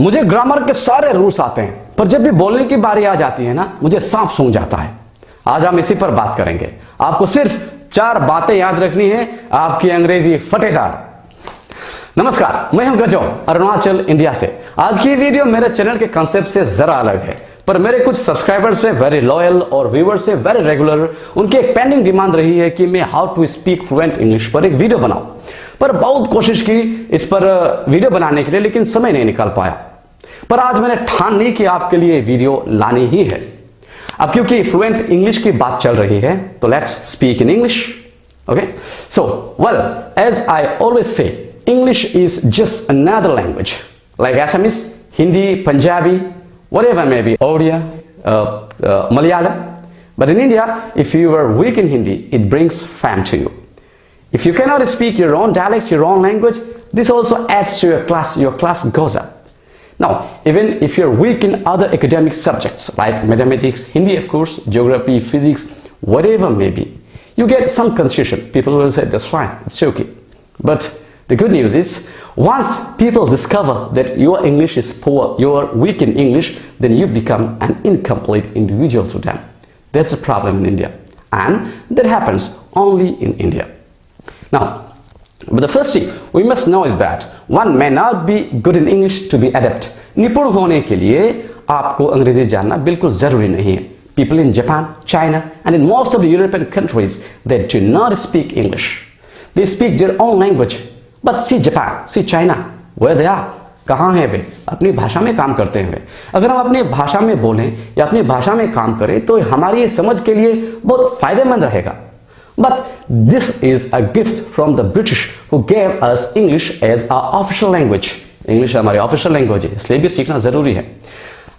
मुझे ग्रामर के सारे रूल्स आते हैं, पर जब भी बोलने की बारी आ जाती है ना, मुझे सांप सूंघ जाता है। आज हम इसी पर बात करेंगे। आपको सिर्फ 4 बातें याद रखनी है, आपकी अंग्रेजी फटेदार। नमस्कार, मैं हूं गजो, अरुणाचल, इंडिया से। आज की वीडियो मेरे चैनल के कंसेप्ट से जरा अलग है, पर मेरे कुछ सब्सक्राइबर्स से वेरी लॉयल और व्यूअर्स से वेरी रेगुलर, उनकी एक पेंडिंग डिमांड रही है कि मैं how to speak fluent English पर एक वीडियो बनाऊं। पर बहुत कोशिश की इस पर वीडियो बनाने के लिए, लेकिन समय नहीं निकाल पाया। पर आज मैंने ठान ली कि आपके लिए वीडियो लानी ही है। अब क्योंकि फ्लुएंट इंग्लिश की बात चल रही है, तो let's speak in English. Okay, so well, as I always say, English is just another language, like Assamese, Hindi, Punjabi, whatever may be, Odia, Malayalam. But in India, if you are weak in Hindi, it brings fame to you. If you cannot speak your own dialect, your own language, this also adds to your class goes up. Now, even if you're weak in other academic subjects like mathematics, Hindi of course, geography, physics, whatever may be, you get some concession. People will say, that's fine, it's okay. But the good news is, once people discover that your English is poor, you are weak in English, then you become an incomplete individual to them. That's a problem in India. And that happens only in India. Now, but the first thing we must know is that one may not be good in English to be adept. निपुण होने के लिए आपको अंग्रेजी जानना बिल्कुल जरूरी नहीं है. People in Japan, China, and in most of the European countries, they do not speak English. They speak their own language. But see Japan, see China, where they are, कहाँ हैं वे? अपनी भाषा में काम करते हैं वे। अगर हम अपनी भाषा में बोलें या अपनी भाषा में काम करें तो हमारी समझ के लिए बहुत फायदेमंद रहेगा। But this is a gift from the British who gave us English as our official language. English हमारी official language है, इसलिए भी सीखना जरूरी है।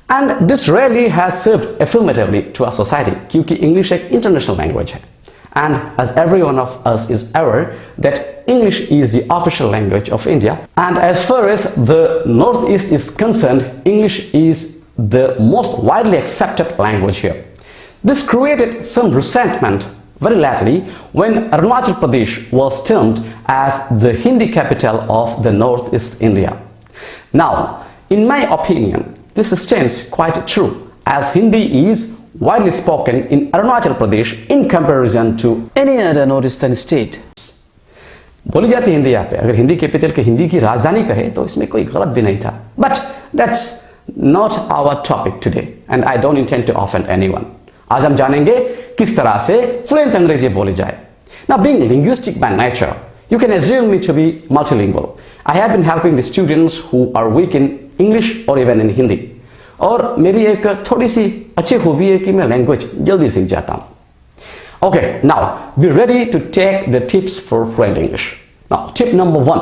And this really has served affirmatively to our society, क्योंकि English एक international language है। And as every one of us is aware that English is the official language of India, and as far as the Northeast is concerned, English is the most widely accepted language here. This created some resentment very lately when Arunachal Pradesh was termed as the Hindi capital of the Northeast India. Now, in my opinion, this stands quite true, as Hindi is widely spoken in Arunachal Pradesh in comparison to any other northeastern state. बोली जाती हिंदी यहाँ पे, अगर Hindi capital के हिंदी की राजधानी कहे तो इसमें कोई गलत भी नहीं था. But that's not our topic today, and I don't intend to offend anyone. आज हम जानेंगे किस तरह से फ्लुएंट अंग्रेजी बोली जाए. Now, being linguistic by nature, you can assume me to be multilingual. I have been helping the students who are weak in English or even in Hindi. और मेरी एक थोड़ी सी अच्छी खूबी है कि मैं लैंग्वेज जल्दी सीख जाता हूँ. Okay, now be ready to take the tips for fluent English. Now, tip number 1.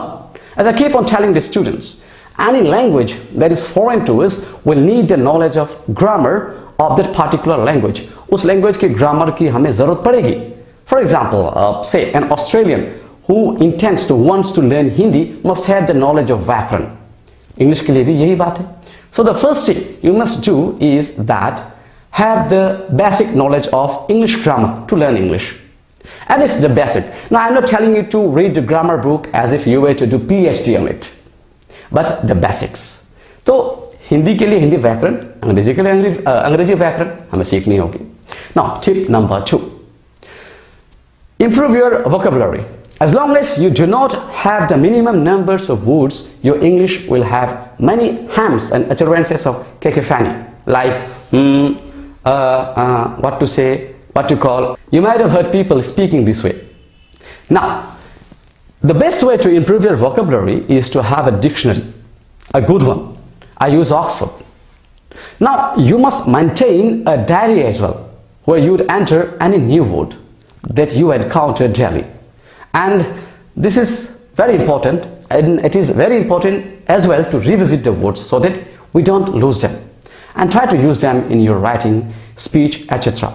As I keep on telling the students, any language that is foreign to us will need the knowledge of grammar of that particular language. उस language की grammar की हमें जरूरत पड़ेगी. For example, say an Australian who intends to wants to learn Hindi must have the knowledge of व्याकरण. English के लिए भी यही बात है. So the first thing you must do is that have the basic knowledge of English grammar to learn English. And it's the basic. Now, I'm not telling you to read the grammar book as if you were to do PhD on it, but the basics. तो हिंदी के लिए हिंदी व्याकरण, अंग्रेजी के लिए अंग्रेजी व्याकरण हमें सीखनी होगी. Now, tip number 2. Improve your vocabulary. As long as you do not have the minimum numbers of words, your English will have many hams and utterances of cacophony, like what to say, what to call. You might have heard people speaking this way. Now, the best way to improve your vocabulary is to have a dictionary, a good one. I use Oxford. Now, you must maintain a diary as well, where you would enter any new word that you encounter daily. And this is very important, and it is very important as well to revisit the words so that we don't lose them, and try to use them in your writing, speech, etc.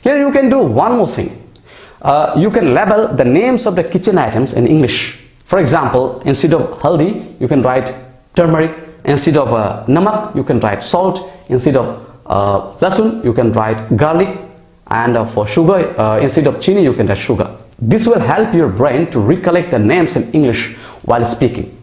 Here you can do one more thing. You can label the names of the kitchen items in English. For example, instead of haldi, you can write turmeric. Instead of namak, you can write salt. Instead of lasun, you can write garlic. And for sugar, instead of chini, you can write sugar. This will help your brain to recollect the names in English while speaking.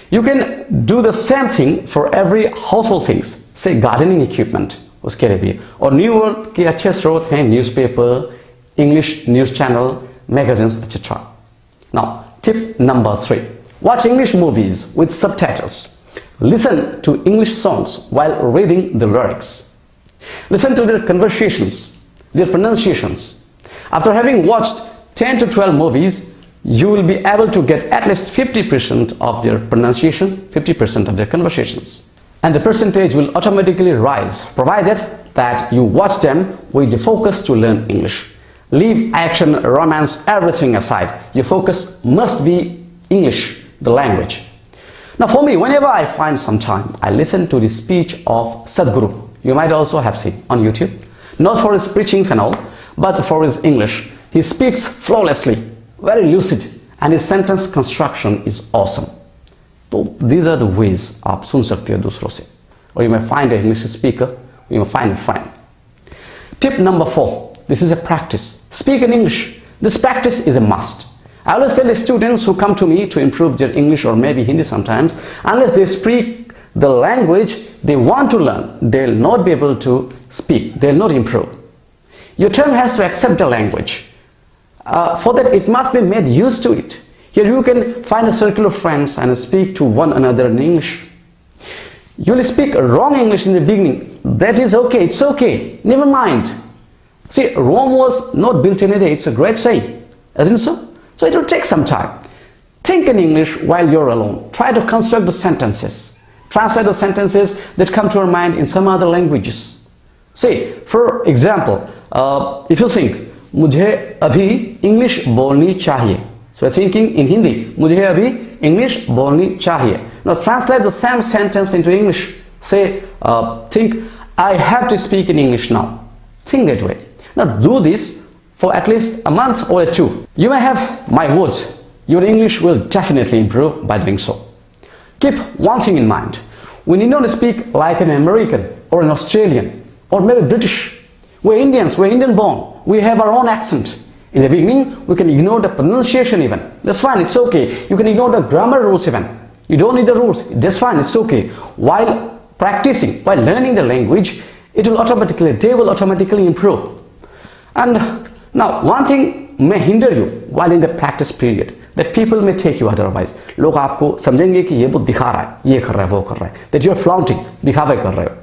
You can do the same thing for every household things, say gardening equipment, उसके लिए भी। और new word के अच्छे स्रोत हैं newspaper, English news channel, magazines, etc. Now, tip number 3. Watch English movies with subtitles. Listen to English songs while reading the lyrics. Listen to their conversations, their pronunciations. After having watched 10 to 12 movies, you will be able to get at least 50% of their pronunciation, 50% of their conversations. And the percentage will automatically rise, provided that you watch them with the focus to learn English. Leave action, romance, everything aside. Your focus must be English, the language. Now for me, whenever I find some time, I listen to the speech of Sadhguru. You might also have seen on YouTube. Not for his preachings and all, but for his English. He speaks flawlessly, very lucid, and his sentence construction is awesome. So these are the ways आप सुन सकते हो दूसरों से. Or you may find an English speaker, you may find a friend. Tip number 4. This is a practice. Speak in English. This practice is a must. I always tell the students who come to me to improve their English or maybe Hindi sometimes, unless they speak the language they want to learn, they'll not be able to speak. They'll not improve. Your tongue has to accept the language. For that, it must be made used to it. Here you can find a circle of friends and speak to one another in English. You will speak wrong English in the beginning. That is okay. It's okay. Never mind. See, Rome was not built in a day. It's a great saying, isn't so? So it will take some time. Think in English while you're alone. Try to construct the sentences. Translate the sentences that come to your mind in some other languages. See, for example, if you think, मुझे अभी English बोलनी चाहिए. So you're thinking in Hindi, मुझे अभी English बोलनी चाहिए. Now translate the same sentence into English. Say, think, I have to speak in English now. Think that way. Now do this for at least a month or 2. You may have my words. Your English will definitely improve by doing so. Keep one thing in mind. We need not speak like an American or an Australian or maybe British. We're Indians, we're Indian born. We have our own accent. In the beginning, we can ignore the pronunciation even. That's fine, it's okay. You can ignore the grammar rules even. You don't need the rules. That's fine, it's okay. While practicing, while learning the language, they will automatically improve. And now, one thing may hinder you while in the practice period, that people may take you otherwise. लोग आपको समझेंगे कि ये बहुत दिखा रहा है, ये कर रहा है, वो कर रहा है. That you are flaunting, दिखावे कर रहे हो.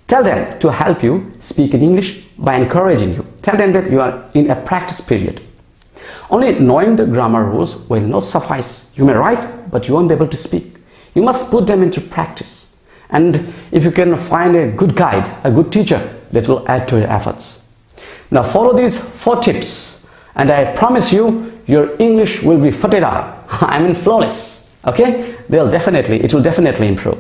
Tell them to help you speak in English by encouraging you. Tell them that you are in a practice period. Only knowing the grammar rules will not suffice. You may write, but you won't be able to speak. You must put them into practice. And if you can find a good guide, a good teacher, that will add to your efforts. Now follow these 4 tips, and I promise you, your English will be fatedar. I mean flawless. Okay? It will definitely improve.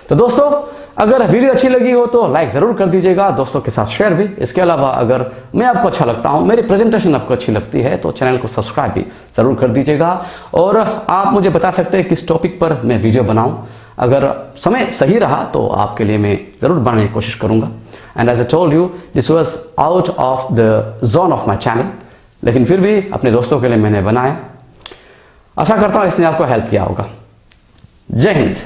तो दोस्तों, अगर video अच्छी लगी हो तो like ज़रूर कर दीजिएगा, दोस्तों के साथ शेयर भी. इसके अलावा अगर मैं आपको अच्छा लगता हूं, मेरी प्रेजेंटेशन आपको अच्छी लगती है, तो चैनल को सब्सक्राइब भी ज़रूर कर दीजिएगा. और आप मुझे बता सकते हैं किस टॉपिक पर मैं वीडियो बनाऊं. अगर समय सही रहा तो आपके लिए मैं ज़रूर बनाने की कोशिश करूँगा. And as I told you, this was out of the zone of my channel, लेकिन फिर भी अपने दोस्तों के लिए मैंने बनाया. आशा करता हूँ इसने आपको हेल्प किया होगा. जय हिंद.